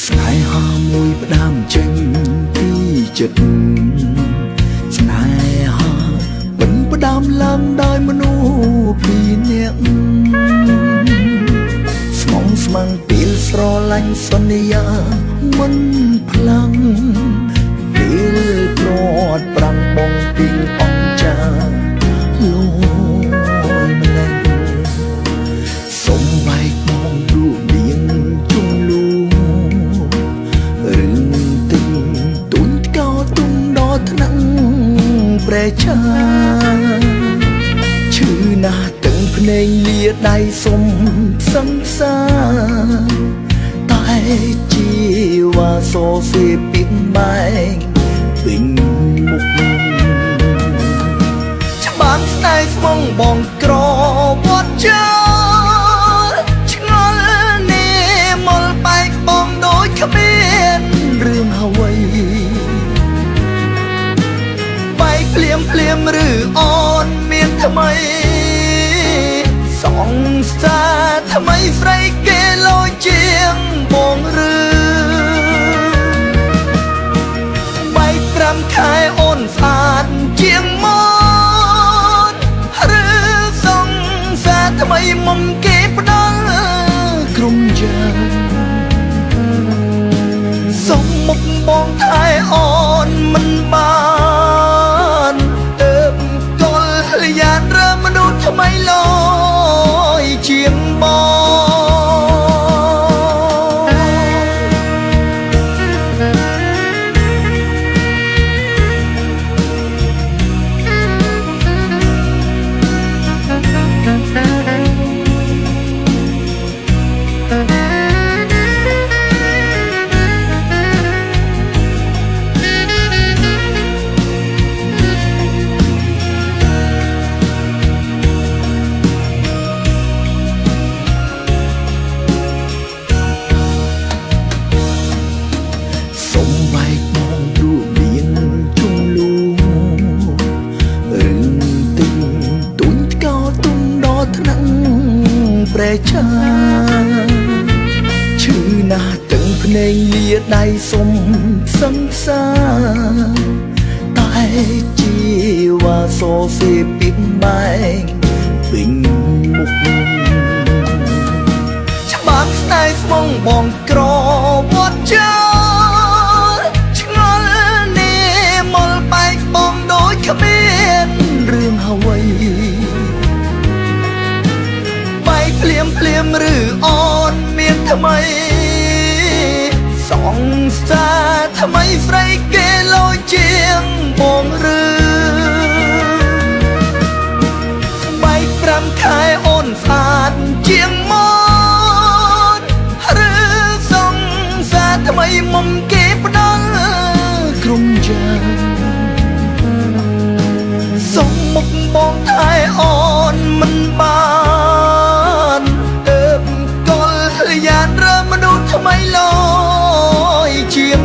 ស្នេហាមួយផ្ដាំចេញពីចិត្តស្នេហាបិណ្ឌផ្ដាំឡើងដោយមនុស្សពីរនាក់ស្មងស្មាំងពីលស្រឡាញ់សន្យាមិនផ្លាំងពេលព្រាត់ប្រាំងបងពីងអង្ចាលយម្លេះសុំបែកបងរូបនាងជុំលូរឿងទឹងទុនកោទុំដល់ថ្នាក់ប្រែឆាឈឺណាស់ទាំងភ្នែកលាដៃសុំសង្សារតែជាវ៉ាសោសេពីបែងវិញមុខច្បាំងស្នេហ៍ស្មងបងក្រវត្តចោលឆ្ងល់នេះមកបែកបងដូចគ្មានរឿងអ្វីបែកភ្លាមភ្លាមឬអូនមានថ្មីសង្សារថ្មីស្រីគេលយជាងបងឬបែក5ខែអូនស្អាតជាងមកឬសង្សារថ្មីមុំគេផ្ដល់ក្រុមយ៉ាងសុំមុខបងថែអូនមិនបានអើបកលយានរើមនុស្សថ្មីលយជាងបងប្រែឆាឈឺណាស់ទាំងភ្នែកលាដៃសុំសង្សារតែជាវ៉ាសោសេពីបែងវិញមុខច្បាំងស្នេហ៍ស្មងបងក្រវត្តចោលឆ្ងល់នេះមកបែកបងដូចគ្មានរឿងអ្វីភ្លាមភ្លាមឬអូនមានថ្មីសង្សារថ្មីស្រីគេលយជាងបងឬបែក5ខែអូនស្អាតជាងមកឬសង្សារថ្មីមុំគេផ្ដល់ក្រុមយ៉ាងសុំមុខបងថែអូនមិនបានយានរើមនុស្សថ្មីលយជាង